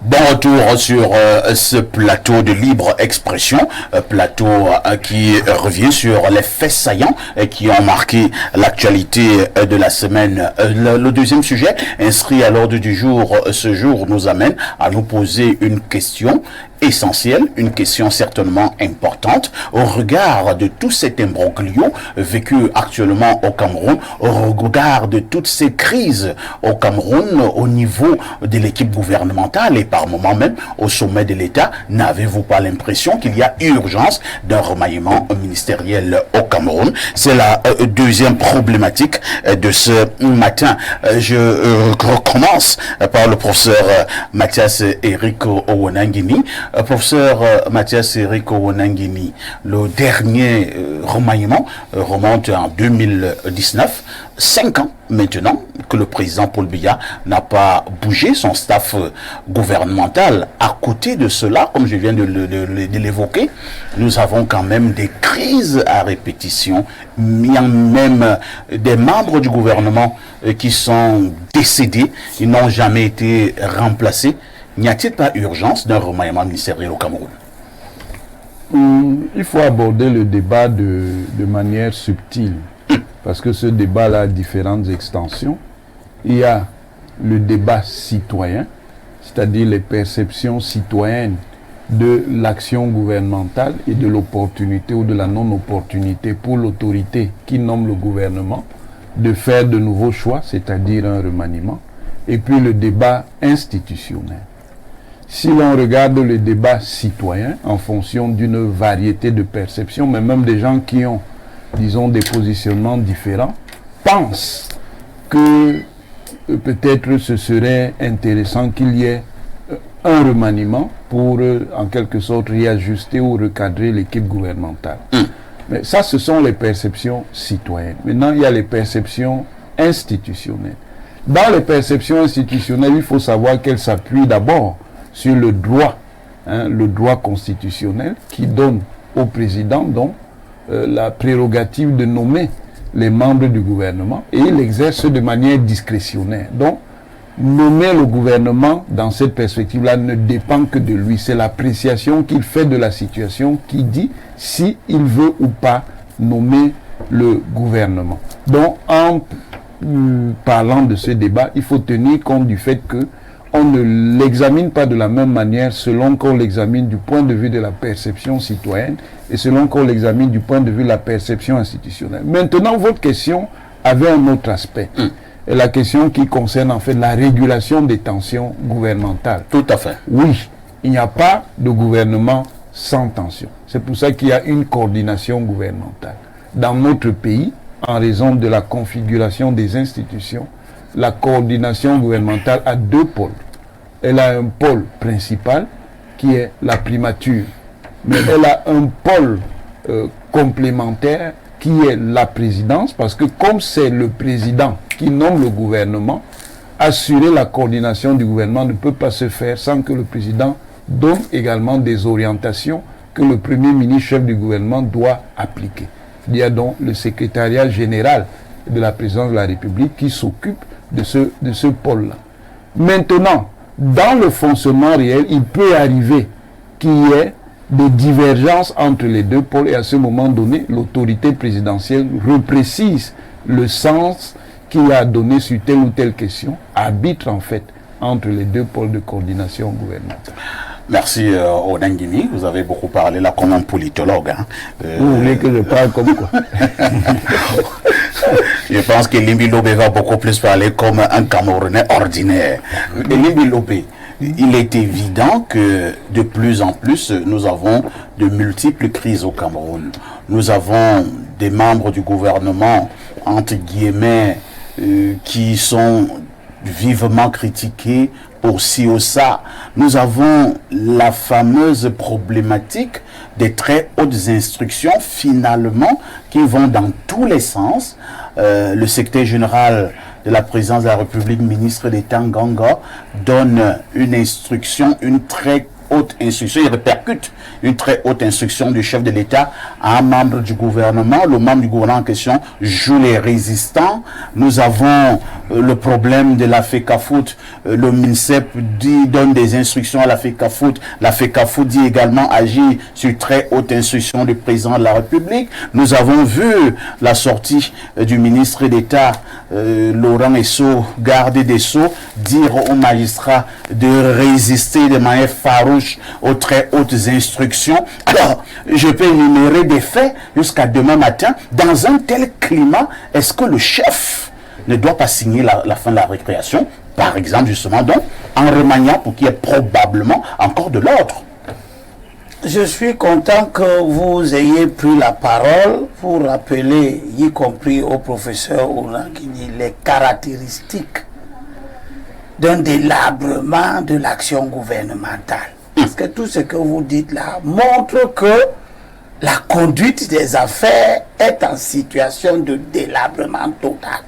Bon retour sur ce plateau de libre expression, plateau qui revient sur les faits saillants qui ont marqué l'actualité de la semaine. Le deuxième sujet inscrit à l'ordre du jour ce jour nous amène à nous poser une question essentielle, une question certainement importante au regard de tout cet imbroglio vécu actuellement au Cameroun, au regard de toutes ces crises au Cameroun au niveau de l'équipe gouvernementale et par moment même au sommet de l'État. N'avez-vous pas l'impression qu'il y a urgence d'un remaniement ministériel au Cameroun? C'est la deuxième problématique de ce matin. Je recommence par le professeur Mathias Eric Owonangini. Professeur Mathias Eric Owonangini, le dernier remaniement remonte en 2019, 5 ans maintenant que le président Paul Biya n'a pas bougé son staff gouvernemental. À côté de cela, comme je viens de l'évoquer, nous avons quand même des crises à répétition. Il y a même des membres du gouvernement qui sont décédés, ils n'ont jamais été remplacés. N'y a-t-il pas urgence d'un remaniement ministériel au Cameroun? Il faut aborder le débat de manière subtile, parce que ce débat a différentes extensions. Il y a le débat citoyen, c'est-à-dire les perceptions citoyennes de l'action gouvernementale et de l'opportunité ou de la non-opportunité pour l'autorité qui nomme le gouvernement de faire de nouveaux choix, c'est-à-dire un remaniement, et puis le débat institutionnel. Si l'on regarde le débat citoyen en fonction d'une variété de perceptions, mais même des gens qui ont, disons, des positionnements différents, pensent que peut-être ce serait intéressant qu'il y ait un remaniement pour, en quelque sorte, réajuster ou recadrer l'équipe gouvernementale. Mais ça, ce sont les perceptions citoyennes. Maintenant, il y a les perceptions institutionnelles. Dans les perceptions institutionnelles, il faut savoir qu'elles s'appuient d'abord sur le droit constitutionnel qui donne au président donc la prérogative de nommer les membres du gouvernement et il exerce de manière discrétionnaire. Donc, nommer le gouvernement dans cette perspective-là ne dépend que de lui. C'est l'appréciation qu'il fait de la situation qui dit si il veut ou pas nommer le gouvernement. Donc, en parlant de ce débat, il faut tenir compte du fait que on ne l'examine pas de la même manière selon qu'on l'examine du point de vue de la perception citoyenne et selon qu'on l'examine du point de vue de la perception institutionnelle. Maintenant, votre question avait un autre aspect. Et la question qui concerne en fait la régulation des tensions gouvernementales. Tout à fait. Oui, il n'y a pas de gouvernement sans tension. C'est pour ça qu'il y a une coordination gouvernementale. Dans notre pays, en raison de la configuration des institutions, la coordination gouvernementale a deux pôles. Elle a un pôle principal qui est la primature, mais elle a un pôle complémentaire qui est la présidence, parce que comme c'est le président qui nomme le gouvernement, assurer la coordination du gouvernement ne peut pas se faire sans que le président donne également des orientations que le premier ministre chef du gouvernement doit appliquer. Il y a donc le secrétariat général de la présidence de la République qui s'occupe de ce pôle-là. Maintenant, dans le fonctionnement réel, il peut arriver qu'il y ait des divergences entre les deux pôles et à ce moment donné, l'autorité présidentielle reprécise le sens qu'il a donné sur telle ou telle question, arbitre en fait entre les deux pôles de coordination gouvernementale. Merci Owonangini, vous avez beaucoup parlé là comme un politologue. Vous voulez que je parle comme quoi? Je pense que Limbi Lobé va beaucoup plus parler comme un Camerounais ordinaire. Limbi Lobé, il est évident que de plus en plus, nous avons de multiples crises au Cameroun. Nous avons des membres du gouvernement, entre guillemets, qui sont vivement critiqués pour ci ou ça. Nous avons la fameuse problématique des très hautes instructions, finalement, qui vont dans tous les sens. Le secrétaire général de la présidence de la République, ministre d'État Nganga, donne une instruction, une très haute instruction, il répercute une très haute instruction du chef de l'État à un membre du gouvernement. Le membre du gouvernement en question joue les résistants. Nous avons le problème de la FECAFOOT. Le MINSEP donne des instructions à la FECAFOOT. La FECAFOOT dit également agir sur très haute instruction du président de la République. Nous avons vu la sortie du ministre d'État Laurent Esso, garde des Sceaux, dire aux magistrats de résister de manière farouche aux très hautes instructions. Alors, je peux énumérer des faits jusqu'à demain matin. Dans un tel climat, est-ce que le chef ne doit pas signer la fin de la récréation, par exemple, justement, donc, en remaniant pour qu'il y ait probablement encore de l'ordre? Je suis content que vous ayez pris la parole pour rappeler, y compris au professeur Oulangini, les caractéristiques d'un délabrement de l'action gouvernementale. Parce que tout ce que vous dites là montre que la conduite des affaires est en situation de délabrement total.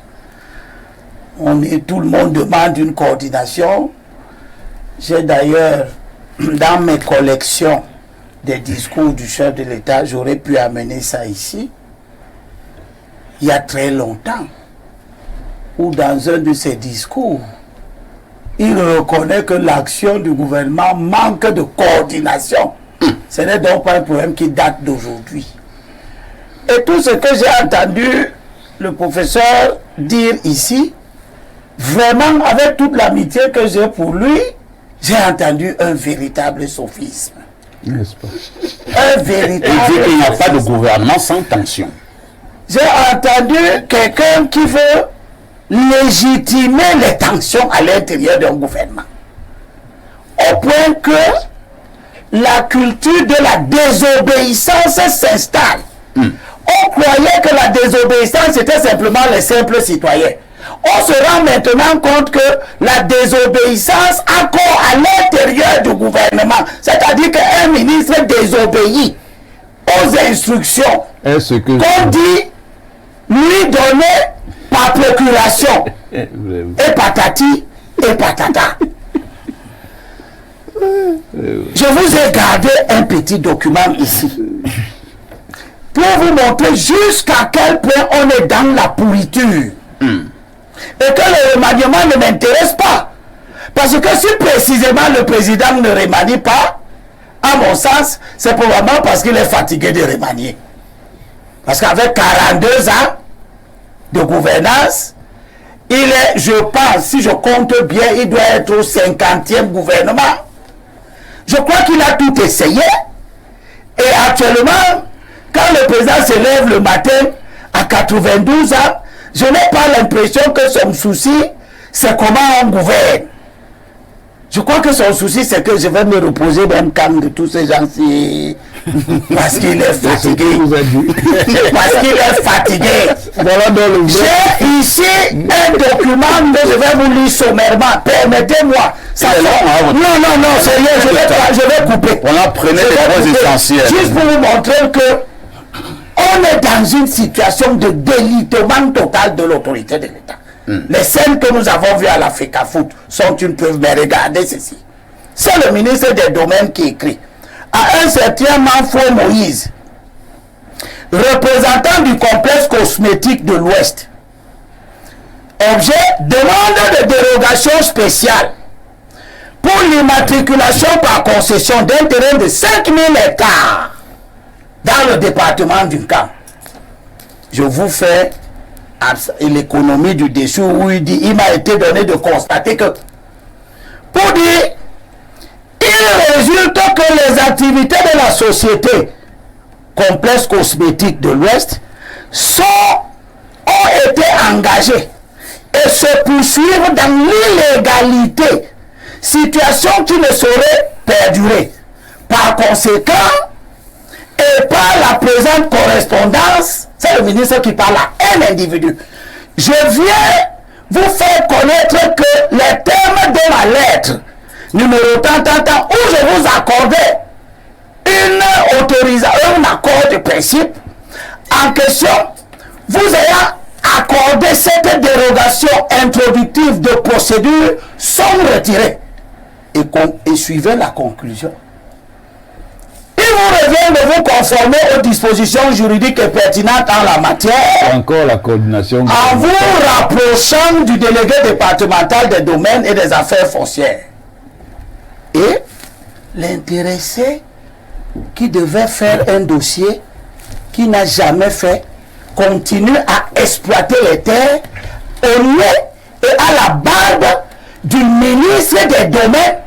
Tout le monde demande une coordination. J'ai d'ailleurs, dans mes collections des discours du chef de l'État, j'aurais pu amener ça ici, il y a très longtemps, où dans un de ses discours, il reconnaît que l'action du gouvernement manque de coordination. Ce n'est donc pas un problème qui date d'aujourd'hui. Et tout ce que j'ai entendu le professeur dire ici, vraiment avec toute l'amitié que j'ai pour lui, j'ai entendu un véritable sophisme. N'est-ce pas? Un véritable. Il dit qu'il n'y a pas de gouvernement sans tension. J'ai entendu quelqu'un qui veut légitimer les tensions à l'intérieur d'un gouvernement. Au point que la culture de la désobéissance s'installe. On croyait que la désobéissance était simplement les simples citoyens. On se rend maintenant compte que la désobéissance encore à l'intérieur du gouvernement, c'est-à-dire qu'un ministre désobéit aux instructions qu'on dit lui donner par procuration, et patati et patata. Je vous ai gardé un petit document ici pour vous montrer jusqu'à quel point on est dans la pourriture. Et que le remaniement ne m'intéresse pas. Parce que si précisément le président ne remanie pas, à mon sens, c'est probablement parce qu'il est fatigué de remanier. Parce qu'avec 42 ans de gouvernance, il est, je pense, si je compte bien, il doit être au 50e gouvernement. Je crois qu'il a tout essayé. Et actuellement, quand le président se lève le matin à 92 ans, je n'ai pas l'impression que son souci, c'est comment on gouverne. Je crois que son souci, c'est que je vais me reposer dans le camp de tous ces gens-ci. Parce qu'il est fatigué. Parce qu'il est fatigué. J'ai ici un document que je vais vous lire sommairement. Permettez-moi. Non, c'est rien. Je vais couper. On apprenait les trois essentiels. Juste pour vous montrer que on est dans une situation de délitement total de l'autorité de l'État. Les scènes que nous avons vues à la FECAFOOT sont une preuve, mais regardez ceci. C'est le ministre des Domaines qui écrit. À un certain Manfo Moïse, représentant du complexe cosmétique de l'Ouest, objet demande de dérogation spéciale pour l'immatriculation par concession d'un terrain de 5000 hectares dans le département du Camp. Je vous fais l'économie du dessous où il dit, il m'a été donné de constater que, pour dire, il résulte que les activités de la société complexe cosmétique de l'Ouest ont été engagées et se poursuivent dans l'illégalité, situation qui ne saurait perdurer. Par conséquent, et par la présente correspondance, c'est le ministre qui parle à un individu. Je viens vous faire connaître que les termes de la lettre numéro tant, où je vous accordais une autorisation, un accord de principe, en question, vous ayant accordé cette dérogation introductive de procédure, sont retirés. Et suivez la conclusion. revient de vous conformer aux dispositions juridiques et pertinentes en la matière. Encore la coordination En vous rapprochant du délégué départemental des domaines et des affaires foncières. Et l'intéressé qui devait faire un dossier qui n'a jamais fait continue à exploiter les terres au nez et à la barbe du ministre des domaines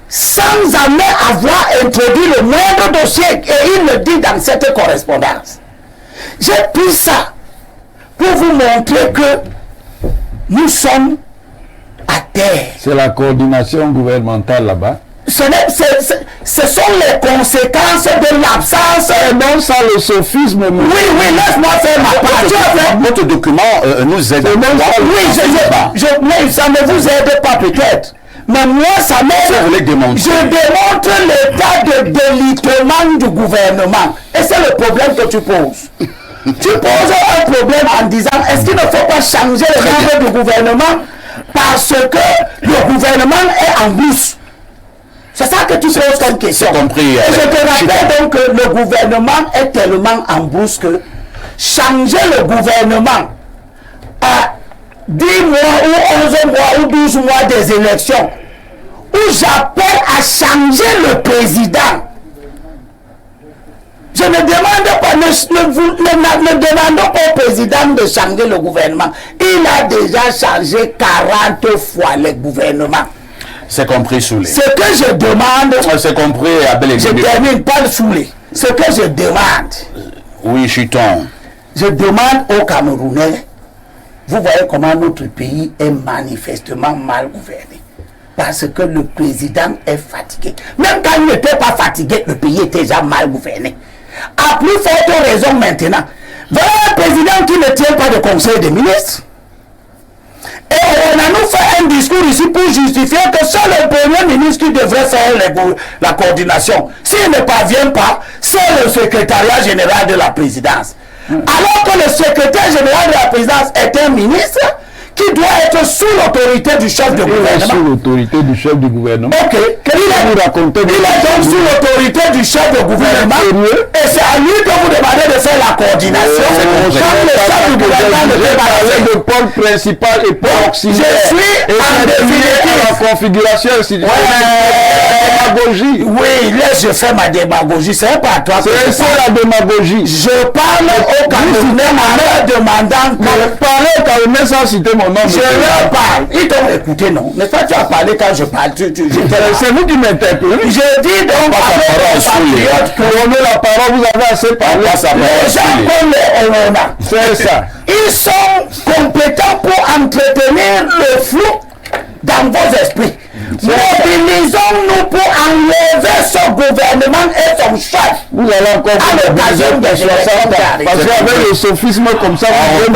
sans jamais avoir introduit le moindre dossier, et il le dit dans cette correspondance. J'ai pris ça pour vous montrer que nous sommes à terre. C'est la coordination gouvernementale là-bas. Ce sont les conséquences de l'absence. Et non, ça le sophisme. Oui, laisse-moi faire ma part. Votre document nous aide. Oui, mais ça ne vous aide pas peut-être. Mais moi, ça m'aide. Je démontre l'état de délitement du gouvernement. Et c'est le problème que tu poses. Tu poses un problème en disant, est-ce qu'il ne faut pas changer le membre du gouvernement parce que le gouvernement est en bourse? C'est ça que tu poses comme question. Compris, et je te rappelle donc que le gouvernement est tellement en bourse que changer le gouvernement à 10 mois ou 11 mois ou 12 mois des élections, où j'appelle à changer le président. Je ne demande pas, ne demandons pas au président de changer le gouvernement. Il a déjà changé 40 fois le gouvernement. C'est compris, Soulé. Ce que je demande... C'est compris, Abel. Je termine pas le Soulé. Ce que je demande... Oui, Chuton. Je demande aux Camerounais, vous voyez comment notre pays est manifestement mal gouverné. Parce que le président est fatigué. Même quand il n'était pas fatigué, le pays était déjà mal gouverné. À plus forte raison maintenant. Voilà un président qui ne tient pas de conseil des ministres. Et on a nous fait un discours ici pour justifier que c'est le premier ministre qui devrait faire la coordination. S'il ne parvient pas, c'est le secrétariat général de la présidence. Alors que le secrétaire général de la présidence est un ministre qui doit être sous l'autorité du chef du gouvernement. Sous l'autorité du chef du gouvernement. Ok. Il est donc sous l'autorité du chef du gouvernement. Et c'est à lui que vous demandez de faire la coordination. Comme le chef du gouvernement ne fait pas le pôle principal et pôle auxiliaire. Je suis en définitive la configuration institutionnelle. Démagogie. Oui, laisse je fais ma démagogie. C'est pas toi. C'est ça la démagogie. Je parle au Camerounais en leur demandant que... Parler au Camerounais sans citer mon nom. Je leur parle. Ils t'ont écouté, non? N'est-ce pas, tu as parlé quand je parle. C'est vous qui m'interpellez. Je dis donc Prenez la parole, vous avez assez parlé. Les gens comme les Olona. C'est ça. Ils sont compétents pour entretenir le flou dans vos esprits. Mobilisons-nous pour enlever ce gouvernement et son chef. Vous allez encore à l'occasion des élections. Parce qu'avec le sophisme comme ça, vous